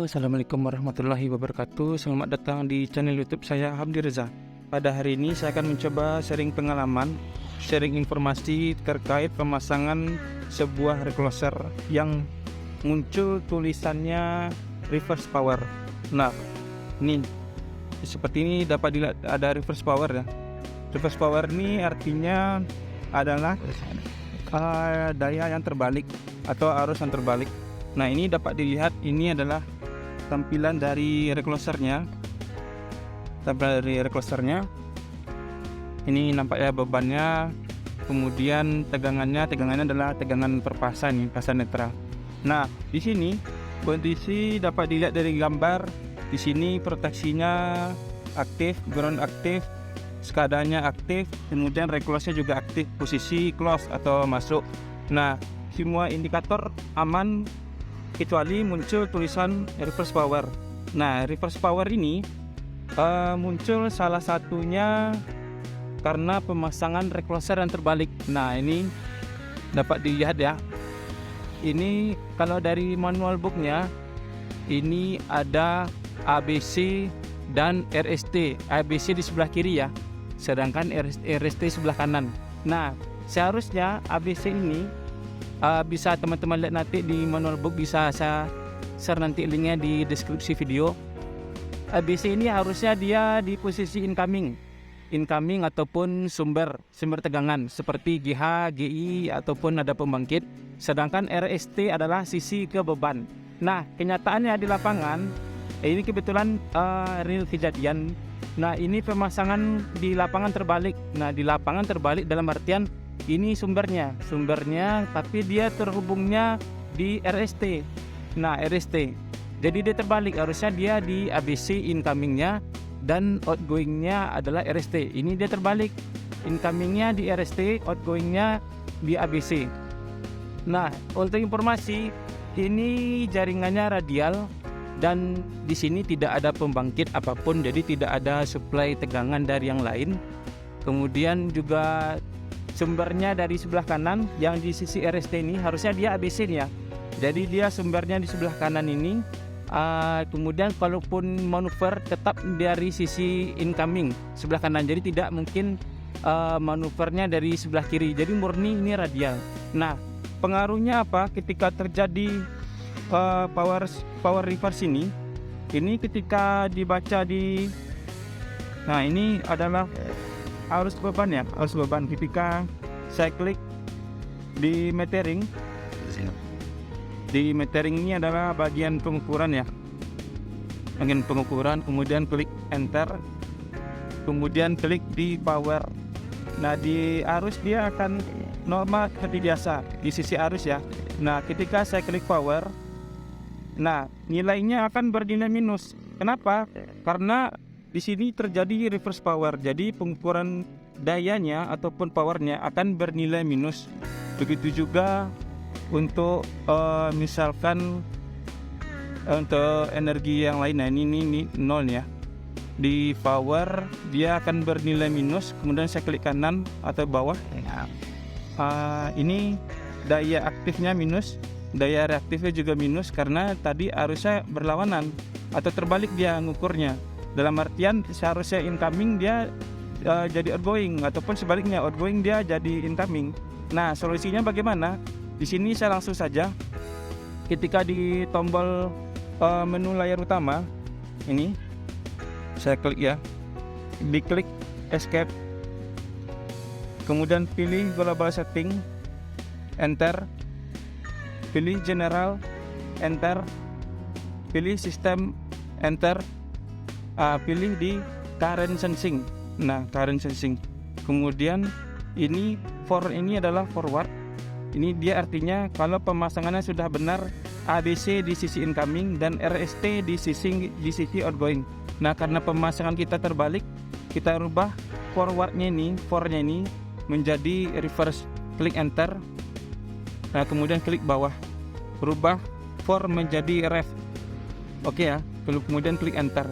Halo, assalamualaikum warahmatullahi wabarakatuh. Selamat datang di channel YouTube saya, Hamdi Reza. Pada hari ini saya akan mencoba sharing pengalaman, sharing informasi terkait pemasangan sebuah recloser yang muncul tulisannya reverse power. Nah, ini seperti ini dapat dilihat ada reverse power ya. Reverse power ini artinya adalah daya yang terbalik atau arus yang terbalik. Nah, ini dapat dilihat, ini adalah tampilan dari reclosernya. Ini nampaknya bebannya, kemudian tegangannya adalah tegangan perpasa nih, pasa netral. Nah, di sini kondisi dapat dilihat dari gambar. Di sini proteksinya aktif, ground aktif, skadanya aktif, kemudian recloser juga aktif, posisi close atau masuk. Nah, semua indikator aman kecuali muncul tulisan reverse power. Nah, reverse power ini muncul salah satunya karena pemasangan recloser yang terbalik. Nah, ini dapat dilihat ya. Ini kalau dari manual booknya, ini ada ABC dan RST. ABC di sebelah kiri ya, sedangkan RST sebelah kanan. Nah, seharusnya ABC ini bisa teman-teman lihat nanti di manual book, bisa saya share nanti linknya di deskripsi video. ABC ini harusnya dia di posisi incoming ataupun sumber tegangan seperti GH, GI ataupun ada pembangkit. Sedangkan RST adalah sisi ke beban. Nah, kenyataannya di lapangan ini kebetulan real kejadian. Nah, ini pemasangan di lapangan terbalik. Nah, di lapangan terbalik dalam artian ini sumbernya, tapi dia terhubungnya di RST. Nah, RST. Jadi dia terbalik, harusnya dia di ABC incomingnya dan outgoingnya adalah RST. Ini dia terbalik, incomingnya di RST, outgoingnya di ABC. Nah, untuk informasi, ini jaringannya radial dan di sini tidak ada pembangkit apapun, jadi tidak ada suplai tegangan dari yang lain. Kemudian juga sumbernya dari sebelah kanan yang di sisi RST ini harusnya dia ABC nih ya. Jadi dia sumbernya di sebelah kanan ini. Kemudian kalaupun manuver tetap dari sisi incoming sebelah kanan. Jadi tidak mungkin manuvernya dari sebelah kiri. Jadi murni ini radial. Nah, pengaruhnya apa ketika terjadi power reverse ini? Ini ketika dibaca di, nah ini adalah arus beban ya, arus beban. Ketika saya klik di metering, ini adalah bagian pengukuran ya, bagian pengukuran. Kemudian klik enter, kemudian klik di power. Nah, di arus dia akan normal seperti biasa di sisi arus ya. Nah, ketika saya klik power, nah nilainya akan bernilai minus. Kenapa? Karena di sini terjadi reverse power, jadi pengukuran dayanya ataupun powernya akan bernilai minus. Begitu juga untuk misalkan untuk energi yang lain. Nah, ini nol ya. Di power dia akan bernilai minus. Kemudian saya klik kanan atau bawah. Ini daya aktifnya minus, daya reaktifnya juga minus karena tadi arusnya berlawanan atau terbalik dia ngukurnya. Dalam artian seharusnya incoming dia jadi outgoing, ataupun sebaliknya outgoing dia jadi incoming. Nah, solusinya bagaimana? Di sini saya langsung saja, ketika di tombol menu layar utama ini saya klik ya, diklik escape, kemudian pilih global setting, enter, pilih general, enter, pilih sistem, enter, pilih di current sensing. Nah, current sensing. Kemudian ini adalah forward. Ini dia artinya kalau pemasangannya sudah benar, ABC di sisi incoming dan RST di sisi outgoing. Nah, karena pemasangan kita terbalik, kita rubah forwardnya ini menjadi reverse. Klik enter. Nah, kemudian klik bawah, rubah for menjadi ref. Oke ya. Kemudian klik enter.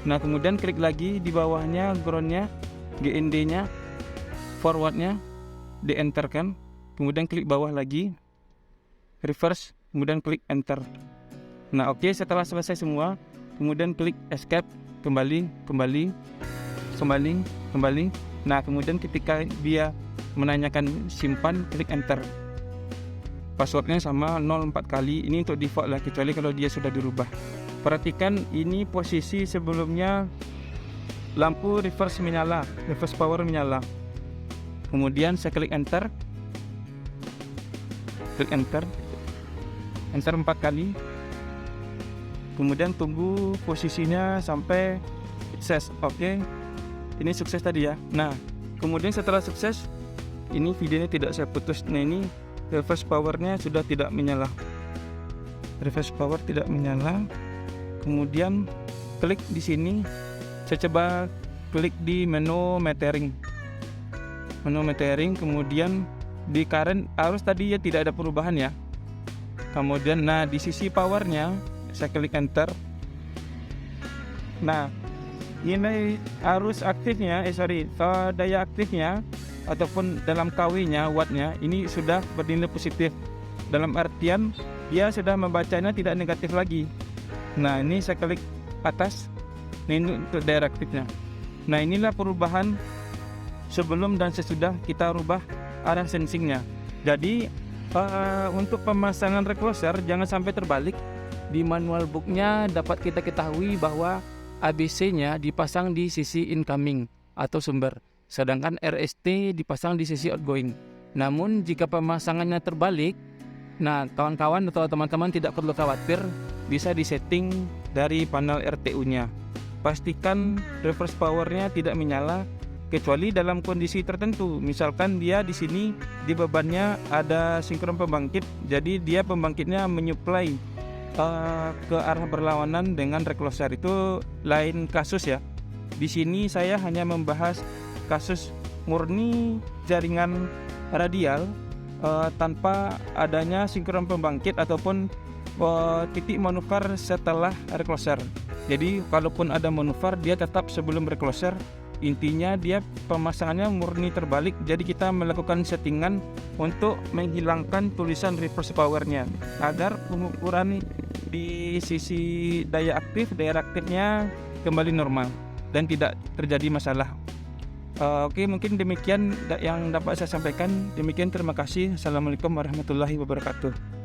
Nah, kemudian klik lagi di bawahnya, groundnya, GND-nya, forwardnya, di-enterkan. Kemudian klik bawah lagi, reverse, kemudian klik enter. Nah oke, setelah selesai semua, kemudian klik escape, kembali. Nah kemudian ketika dia menanyakan simpan, klik enter. Passwordnya sama 04 kali, ini untuk default lah, kecuali kalau dia sudah dirubah. Perhatikan ini posisi sebelumnya lampu reverse power menyala. Kemudian saya klik enter 4 kali. Kemudian tunggu posisinya sampai sukses. Oke, ini sukses tadi ya. Nah kemudian setelah sukses, ini videonya tidak saya putus. Nah ini reverse powernya sudah tidak menyala. Reverse power tidak menyala. Kemudian klik di sini. Saya coba klik di menu metering. Kemudian di current arus tadi ya tidak ada perubahan ya. Kemudian nah di sisi powernya saya klik enter. Nah ini arus aktifnya, daya aktifnya ataupun dalam kW-nya, wattnya ini sudah bernilai positif. Dalam artian dia sudah membacanya tidak negatif lagi. Nah ini saya klik atas. Nah ini untuk daya aktifnya. Nah inilah perubahan sebelum dan sesudah kita rubah arah sensingnya. Jadi untuk pemasangan recloser jangan sampai terbalik. Di manual booknya dapat kita ketahui bahwa ABC-nya dipasang di sisi incoming atau sumber, sedangkan RST dipasang di sisi outgoing. Namun jika pemasangannya terbalik, nah kawan-kawan atau teman-teman tidak perlu khawatir, bisa disetting dari panel RTU-nya. Pastikan reverse powernya tidak menyala kecuali dalam kondisi tertentu. Misalkan dia di sini di bebannya ada sinkron pembangkit, jadi dia pembangkitnya menyuplai ke arah berlawanan dengan recloser, itu lain kasus ya. Di sini saya hanya membahas kasus murni jaringan radial tanpa adanya sinkron pembangkit ataupun titik manuver setelah recloser. Jadi kalaupun ada manuver dia tetap sebelum recloser. Intinya dia pemasangannya murni terbalik. Jadi kita melakukan settingan untuk menghilangkan tulisan reverse powernya agar pengukuran di sisi daya aktifnya kembali normal dan tidak terjadi masalah. Oke, mungkin demikian yang dapat saya sampaikan. Demikian, terima kasih. Assalamualaikum warahmatullahi wabarakatuh.